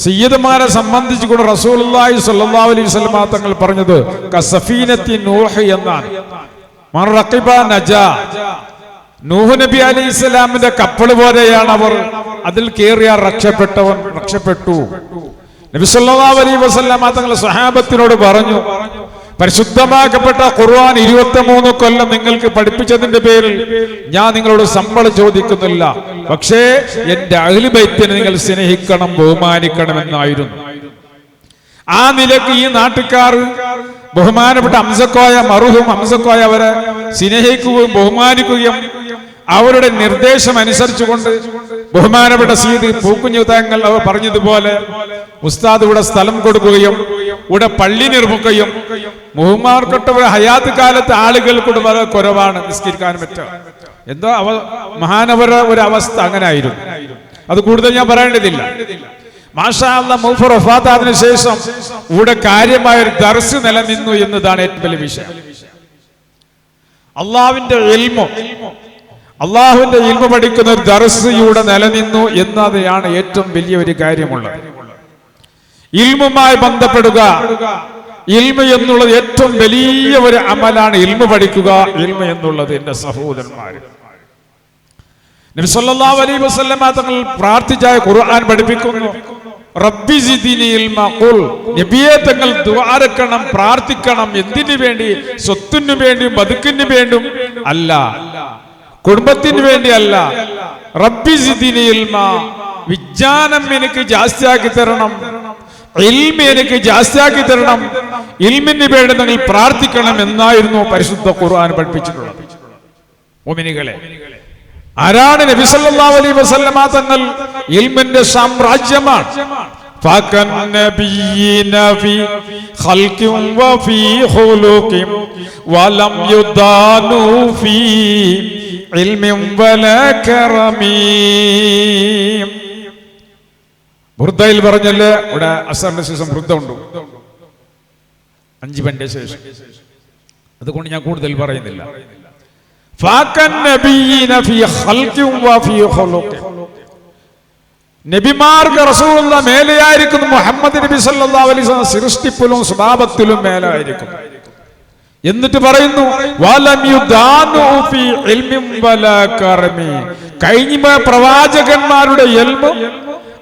സയ്യിദുമാരെ സംബന്ധിച്ചുകൊണ്ട് റസൂലുള്ളാഹി സ്വല്ലല്ലാഹു അലൈഹി വസല്ലം തങ്ങൾ പറഞ്ഞത് കസഫീനത്തി നൂഹ് എന്നാണ്. മൻ റഖിബ നജാ. നൂഹ് നബി അലൈഹിസ്സലാമിന്റെ കപ്പൽ പോലെയാണ് അവർ. അതിൽ കേറിയ രക്ഷപ്പെട്ടു. നബി സല്ലല്ലാഹു അലൈഹി വസല്ലം തങ്ങൾ സ്വഹാബത്തിനോട് പറഞ്ഞു, പരിശുദ്ധമാക്കപ്പെട്ട ഖുർആൻ 23 കൊല്ലം നിങ്ങൾക്ക് പഠിപ്പിച്ചതിന്റെ പേരിൽ ഞാൻ നിങ്ങളോട് ശമ്പളം ചോദിക്കുന്നില്ല. പക്ഷേ എന്റെ അഹ്ലു ബൈത്തിനെ നിങ്ങൾ സ്നേഹിക്കണം, ബഹുമാനിക്കണമെന്നായിരുന്നു. ആ നിലയ്ക്ക് ഈ നാട്ടുകാർ ബഹുമാനപ്പെട്ട മർഹൂം ഹംസക്കോയ അവരെ സ്നേഹിക്കുകയും ബഹുമാനിക്കുകയും അവരുടെ നിർദ്ദേശം അനുസരിച്ചുകൊണ്ട് ബഹുമാനപ്പെട്ട സയ്യിദ് പൂക്കുഞ്ഞു തങ്ങൾ അവർ പറഞ്ഞതുപോലെ ഉസ്താദ് ഇവിടെ സ്ഥലം കൊടുക്കുകയും ഇവിടെ പള്ളി നിർമ്മിക്കുകയും ബഹുമാനപ്പെട്ടവർ ഹയാത്ത് കാലത്ത് ആളുകൾക്കൂടെ വളരെ കുറവാണ് നിസ്കരിക്കാൻ പറ്റുക. എന്തോ മഹാനവര ഒരു അവസ്ഥ അങ്ങനെ ആയിരുന്നു. അത് കൂടുതൽ ഞാൻ പറയേണ്ടതില്ല. മാഷാ അല്ലാഹ് മൂഫർ വഫാത്തായതിനു ശേഷം ഇവിടെ കാര്യമായ ഒരു ദർസ് നിലനിന്നു എന്നതാണ് ഏറ്റവും വലിയ വിഷയം. അള്ളാഹുവിന്റെ ഇൽമ പഠിക്കുന്ന ഒരു ദർസ് ഇവിടെ നിലനിന്നു എന്നതാണ് ഏറ്റവും വലിയ ഒരു കാര്യമുള്ളത്. ഇൽമുമായി ബന്ധപ്പെടുക, ഇൽമ എന്നുള്ളത് ഏറ്റവും വലിയ ഒരു അമലാണ്. ഇൽമ പഠിക്കുക, ഇൽമ എന്നുള്ളത് എന്റെ സഹോദരന്മാര്, നബി സല്ലല്ലാഹു അലൈഹി വസല്ലം തങ്ങൾ പ്രാർത്ഥിച്ചായ ഖുർആൻ പഠിപ്പിക്കുന്നു, റബ്ബി സിദ്നി ഇൽമ. ഖുൽ, നബിയെ തങ്ങൾ ദുആരക്കണം, പ്രാർത്ഥിക്കണം. എന്തിനു വേണ്ടി? സ്വത്തിനു വേണ്ടിയും ബതുക്കിനു വേണ്ടിയും അല്ല, കുടുംബത്തിന് വേണ്ടി അല്ല. റബ്ബി സിദ്നി ഇൽമ, വിജ്ഞാനം എനിക്ക് ജാസ്തിയാക്കി തരണം, ഇൽമ എനിക്ക് ജാസ്തിയാക്കി തരണം, ഇൽമിന് വേണ്ടി നിങ്ങൾ പ്രാർത്ഥിക്കണം എന്നായിരുന്നു പരിശുദ്ധ ഖുർആൻ പഠിപ്പിച്ചിട്ടുള്ളത്. മുഅ്മിനീകളെ, ആരാണ് നബി സല്ലല്ലാഹു അലൈഹി വസല്ലമ തങ്ങൾ? ഇൽമിന്റെ സാമ്രാജ്യമാണ്. ഫകൻ നബിയിന ഫീ ഖൽഖിൻ വഫീ ഖുലുഖിൻ വലം യുദാനു ഫീ ഇൽമിൻ വലാ കറമീ. ബുർദയിൽ പറഞ്ഞല്ലേ, ഇവിടെ അസറിന്റെ ശേഷം ബുർദ ഉണ്ട്, 5 പന്റെ ശേഷം. അതുകൊണ്ട് ഞാൻ കൂടുതൽ പറയുന്നില്ല. നബിമാർക്ക് റസൂലുള്ളാഹി മേലെയായിരിക്കുന്നു. മുഹമ്മദ് നബി സല്ലല്ലാഹു അലൈഹി വസല്ലം സൃഷ്ടിപ്പിലും സ്വഭാവത്തിലും മേലെയായിരിക്കും. എന്നിട്ട് പറയുന്നു, വലം യുദാനു ഫീ ഇൽമിൻ വലാ കറമി. കഴിഞ്ഞ പ്രവാചകന്മാരുടെ ഇൽമ്,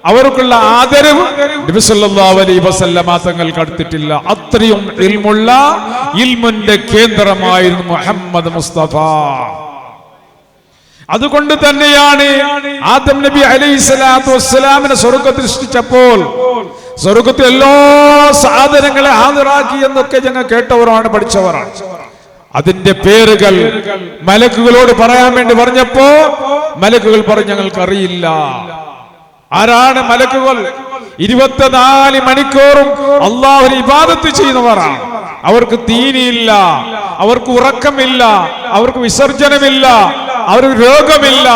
അവർക്കുള്ള ആദരവ് നബി സല്ലല്ലാഹു അലൈഹി വസല്ലമ തങ്ങൾക്ക് അടുത്തിട്ടില്ല. അത്രയും ഇൽമുള്ള ഇൽമിന്റെ കേന്ദ്രമായിരുന്നു മുഹമ്മദ് മുസ്തഫ. അതുകൊണ്ട് തന്നെയാണ് ആദം നബി അലൈഹിസ്സലാത്തു വസ്സലാമിനെ സ്വർഗ്ഗത്തിൽ സൃഷ്ടിച്ചപ്പോൾ സ്വർഗ്ഗത്തിൽ എല്ലാ സാധനങ്ങളെ ഹാജരാക്കി എന്നൊക്കെ ഞങ്ങൾ കേട്ടവരാണ്, പഠിച്ചവരാണ്. അതിന്റെ പേരുകൾ മലക്കുകളോട് പറയാൻ വേണ്ടി പറഞ്ഞപ്പോ മലക്കുകൾ പറഞ്ഞു, ഞങ്ങൾക്കറിയില്ല. ആരാണ് മലക്കുകൾ? 24 മണിക്കൂറും അള്ളാഹുവിനെ ഇബാദത്ത് ചെയ്യുന്നവരാണ്. അവർക്ക് തീനിയില്ല, അവർക്ക് ഉറക്കമില്ല, അവർക്ക് വിസർജനമില്ല, അവർക്ക് രോഗമില്ല.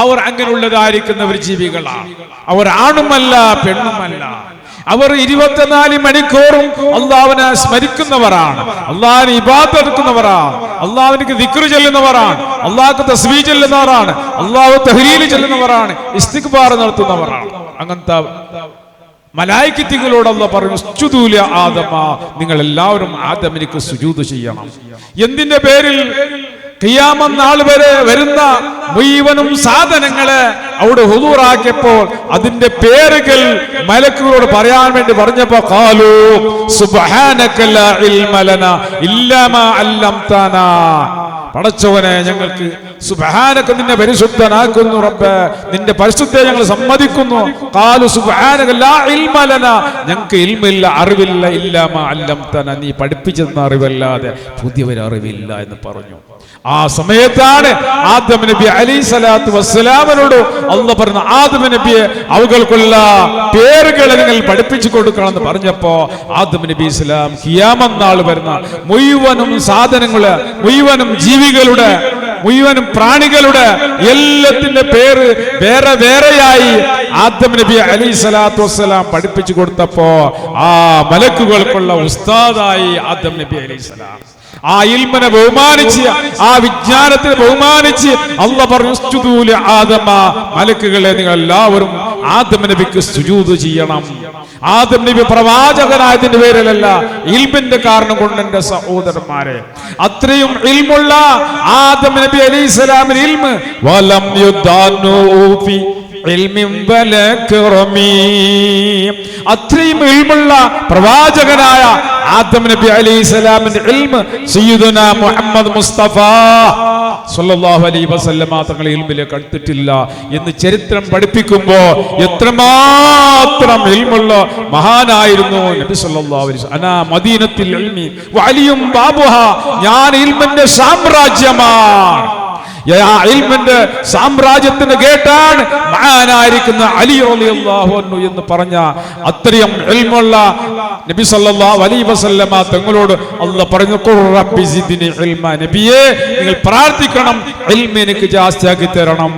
അവർ അങ്ങനെയുള്ളതായിരിക്കുന്ന ഒരു ജീവികളാണ്. അവർ ആണുമല്ല പെണ്ണുമല്ല. അവർ 24 മണിക്കൂറും അള്ളാഹുവിനെ സ്മരിക്കുന്നവരാണ്, അള്ളാഹുവിനെ ഇബാദത്ത് എടുക്കുന്നവരാണ്, അള്ളാഹുവിനെ ദിക്ർ ചൊല്ലുന്നവരാണ്, അള്ളാഹുക്ക് തസ്ബീഹ് ചൊല്ലുന്നവരാണ്, അള്ളാഹു തഹ്ലീൽ ചൊല്ലുന്നവരാണ്, ഇസ്തിഗ്ഫാർ നടത്തുന്നവരാണ്. അങ്ങനത്തെ മലായികത്തുകളോട് അല്ലാഹു പറഞ്ഞു, ഉസ്ജുദൂ ലി ആദമ, നിങ്ങൾ എല്ലാവരും ആദമിനിക്ക് സുജൂദ് ചെയ്യണം. എന്തിന്റെ പേരിൽ? ഖിയാമത്ത് നാൾ വരെ വരുന്ന മുഴുവനും സാധനങ്ങളെ അവിടെ ഹുദൂറാക്കിയപ്പോൾ അതിന്റെ പേരുകൾ മലക്കുകളോട് പറയാൻ വേണ്ടി പറഞ്ഞപ്പോ ഖാലൂ സുബ്ഹാനക ലാ ഇൽമ ലനാ ഇല്ലാ മാ അല്ലംതനാ. പടച്ചവനെ, ഞങ്ങൾക്ക് സുബ്ഹാനക, നിന്നെ പരിശുദ്ധനാക്കുന്നു റബ്ബേ, നിന്റെ പരിശുദ്ധത്തെ ഞങ്ങൾ സമ്മതിക്കുന്നു. ഖാലു സുബ്ഹാനക ലാ ഇൽമ ലനാ, ഞങ്ങൾക്ക് ഇൽമില്ല, അറിവില്ല, ഇല്ലാ മാ അല്ലംതനാ, നീ പഠിപ്പിച്ചെന്ന അറിവല്ലാതെ പുതിയൊരു അറിവില്ല എന്ന് പറഞ്ഞു. ആ സമയത്താണ് ആദം നബി അലൈഹിസ്സലാത്തു വസ്സലാമിനോട് അല്ലാഹു പറഞ്ഞു, ആദം നബിയെ അവകൾക്കുള്ള പേരുകളെ നിങ്ങൾ പഠിപ്പിച്ചു കൊടുക്കണം എന്ന് പറഞ്ഞപ്പോ ആദം നബി ഇസ്ലാം ഖിയാമത്ത് നാൾ വരുന്ന മുഴുവനും സാധനങ്ങള്, മുഴുവനും ജീവികളുടെ, മുഴുവനും പ്രാണികളുടെ എല്ലാത്തിന്റെ പേര് വേറെ വേറെയായി ആദം നബി അലൈഹിസ്സലാത്തു വസ്സലാം പഠിപ്പിച്ചു കൊടുത്തപ്പോ ആ മലക്കുകൾക്കുള്ള ഉസ്താദായി ആദം നബി അലൈഹിസ്സലാം. ആ ഇൽമിനെ ബഹുമാനിച്ച്, ആ വിജ്ഞാനത്തെ ബഹുമാനിച്ച് അല്ലാഹു പറഞ്ഞു ഉസ്ജുദൂ ലി ആദമ, മലക്കുകളെ നിങ്ങൾ എല്ലാവരും ആദം നബിക്ക് സുജൂദ് ചെയ്യണം. ആദം നബി പ്രവാചകനായതിന്റെ പേരിലല്ല, ഇൽമിന്റെ കാരണം കൊണ്ട് എന്റെ സഹോദരന്മാരെ, അത്രയും ഇൽമുള്ള ആദം നബി അലൈഹിസ്സലാമിന് ഇൽമ് വലം യുദാനു ഫി അത്രയും ഇൽമുള്ള പ്രവാചകനായ ആദം നബി അലൈഹിസ്സലാമിന്റെ ഇൽമ് സയ്യിദുനാ മുഹമ്മദ് മുസ്തഫ സല്ലല്ലാഹു അലൈഹി വസല്ലമ തങ്ങൾ ഇൽമിലേക്ക് അടുത്തിട്ടില്ല എന്ന് ചരിത്രം പഠിപ്പിക്കുമ്പോ എത്രമാത്രം ഇൽമുള്ള മഹാനായിരുന്നു നബി സല്ലല്ലാഹു അലൈഹി വസല്ലം. അനാ മദീനത്തുൽ ഇൽമി വഅലിയും ബാബുഹാ, ഞാൻ ഇൽമിന്റെ സാമ്രാജ്യമാണ്. ഇൽമിന്റെ സാമ്രാജ്യത്തിന് കേട്ടാണ് മഹാനായിരിക്കുന്ന അലി റളിയല്ലാഹു അൻഹു എന്ന് പറഞ്ഞ അത്രയും ഇൽമുള്ള നബി സല്ലല്ലാഹു അലൈഹി വസല്ലമ തങ്ങളോട് അല്ലാഹു പറഞ്ഞു ഖുർ റബ്ബി സിദ്നി ഇൽമ, നബിയേ നിങ്ങൾ പ്രാർത്ഥിക്കണം ഇൽമ എനിക്ക് ജാസ്തിയാക്കി തരണം.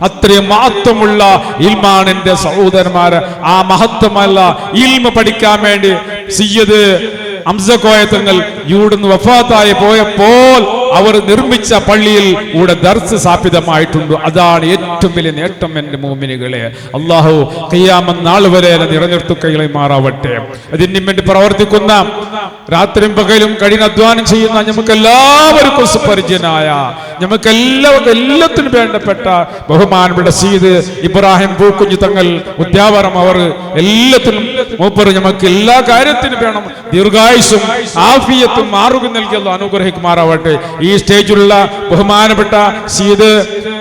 അത്രയും മഹത്വമുള്ള ഇൽമാണ് എന്റെ സഹോദരന്മാരെ. ആ മഹത്വമല്ല ഇൽമ പഠിക്കാൻ വേണ്ടി സയ്യിദ് ഹംസക്കോയ തങ്ങൾ ഇവിടുന്ന് വഫാത്തായി പോയപ്പോൾ അവർ നിർമ്മിച്ച പള്ളിയിൽ ഇവിടെ ദർസ് സ്ഥാപിതമായിട്ടുണ്ട്. അതാണ് ഏറ്റവും വലിയ നേട്ടം എന്റെ മോമിനുകളെ. അല്ലാഹു ഖിയാമത്ത് നാൾ വരെ നിറനിർത്തുകകളെ മാറാവട്ടെ. അതിന് വേണ്ടി പ്രവർത്തിക്കുന്ന രാത്രിയും പകലും കഠിനാധ്വാനം ചെയ്യുന്ന നമുക്ക് എല്ലാവർക്കും സുപരിചിതനായ, നമുക്ക് എല്ലാത്തിനും വേണ്ടപ്പെട്ട ബഹുമാനപ്പെട്ട സയ്യിദ് ഇബ്രാഹിം പൂക്കുഞ്ഞു തങ്ങൾ ഉദ്യാവരം, അവർ എല്ലാത്തിനും മൂപ്പർ നമുക്ക് എല്ലാ കാര്യത്തിനും വേണം ദീർഘായുസ്സും ആഫിയത്തും ആരോഗ്യം നൽകി അല്ലാഹു അനുഗ്രഹിക്കുമാറാവട്ടെ. ഈ സ്റ്റേജിലുള്ള ബഹുമാനപ്പെട്ട സയ്യിദ്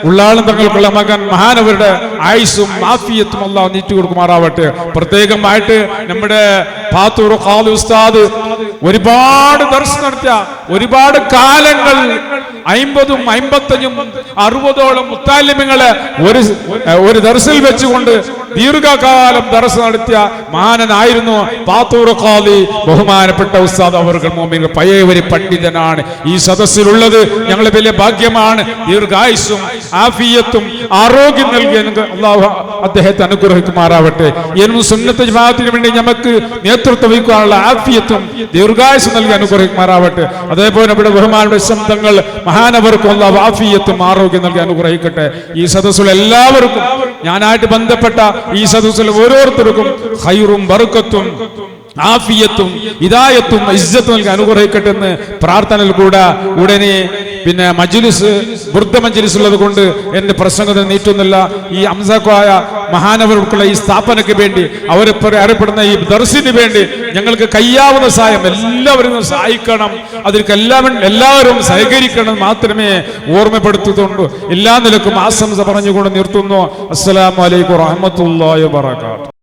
ഉള്ളാളം തങ്ങൾക്കുള്ള മകൻ മഹാനവരുടെ ആയുസ്സും ആഫിയത്തും അല്ലാഹു നീട്ടി കൊടുക്കുമാറാവട്ടെ. പ്രത്യേകമായിട്ട് നമ്മുടെ പാത്തൂർ ഖാദി ഉസ്താദ് ഒരുപാട് ദർസ് നടത്തിയ, ഒരുപാട് കാലങ്ങൾ 50ഉം 55ഉം 60ഓളം മുത്താലിമിങ്ങളെ ഒരു ദർസിൽ വെച്ചുകൊണ്ട് ദീർഘകാലം ദർസ് നടത്തിയ മഹാനായിരുന്നു പാത്തൂർ ഖാദി ബഹുമാനപ്പെട്ട ഉസ്താദ് അവർകൾ. മോമിനുകൾ പഴയവരി പണ്ഡിതനാണ് ഈ സദസ്സിലുള്ളത്. ഞങ്ങൾ വലിയ ഭാഗ്യമാണ്. ദീർഘായുസ്സും ആഫിയത്തും ആരോഗ്യം നൽകി അല്ലാഹു അദ്ദേഹത്തെ അനുഗ്രഹിക്കുമാറാവട്ടെ. എന്നും സുന്നത്ത് ജമാഅത്തിന് വേണ്ടി നമുക്ക് നേതൃത്വം വഹിക്കാനുള്ള ആഫിയത്തും ദീർഘായുസ്സും നൽകി അനുഗ്രഹിക്കുമാറാവട്ടെ. അതേപോലെ നമ്മുടെ ബഹുമാനപ്പെട്ട തങ്ങൾ മഹാനവർക്കും അല്ലാഹു ആഫിയത്തും ആരോഗ്യം നൽകി അനുഗ്രഹിക്കട്ടെ. ഈ സദസ്സിലുള്ള എല്ലാവർക്കും, ഞാനായിട്ട് ബന്ധപ്പെട്ട ഈ സദസ്സിലെ ഓരോരുത്തർക്കും ഖൈറും ബർക്കത്തും ആഫിയത്തും ഹിദായത്തും ഇസ്സത്തും നൽകി അനുഗ്രഹിക്കട്ടെ എന്ന് പ്രാർത്ഥനയിൽ കൂടെ ഉടനെ പിന്നെ മജ്ലിസ് വൃദ്ധ മജ്ലിസ് ഉള്ളത് കൊണ്ട് എന്റെ പ്രസംഗത്തിൽ നീട്ടുന്നില്ല. ഈ ഹംസക്കോയ മഹാനവർക്കുള്ള ഈ സ്ഥാപനയ്ക്ക് വേണ്ടി, അവരെ അറിയപ്പെടുന്ന ഈ ദർസിന് വേണ്ടി ഞങ്ങൾക്ക് കയ്യാവുന്ന സഹായം എല്ലാവരും സഹായിക്കണം. അതിലേക്ക് എല്ലാവരും സഹകരിക്കണം മാത്രമേ ഓർമ്മപ്പെടുത്തുന്നുള്ളൂ. എല്ലാ നിലക്കും ആശംസ പറഞ്ഞുകൊണ്ട് നിർത്തുന്നു. അസ്സലാമു അലൈക്കും വറഹ്മത്തുള്ളാഹി വബറകാതുഹു.